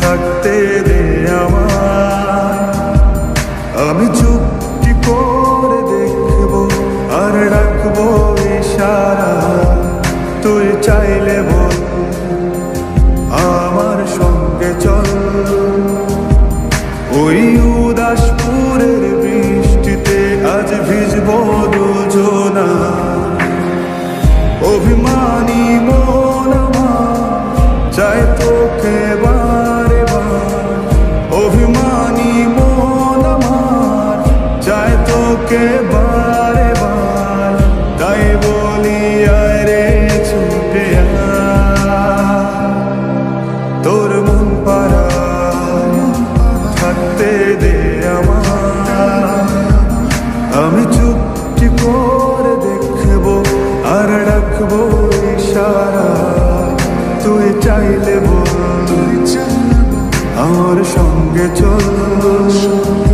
থাকতে দে আমার। আমি চুপটি করে দেখবো আর রাখবো ইশারা, তুই চাইলে বল আমার সঙ্গে চল। ওই উদাসপুরের বৃষ্টিতে আজ ভিজবো দুজনা, অভিমানী মন আমার চায় তোকে বারে বার। অভিমানী মন আমার চায় তোকে বারে বার, তাই বলি আয় রে ছুটে আয়। তোর মন পাড়ায় থাকতে দে আমার। আমি চুপটি করে দেখবো আর রাখবো ইশারা, তুই চাইলে বল আমার সঙ্গে চল।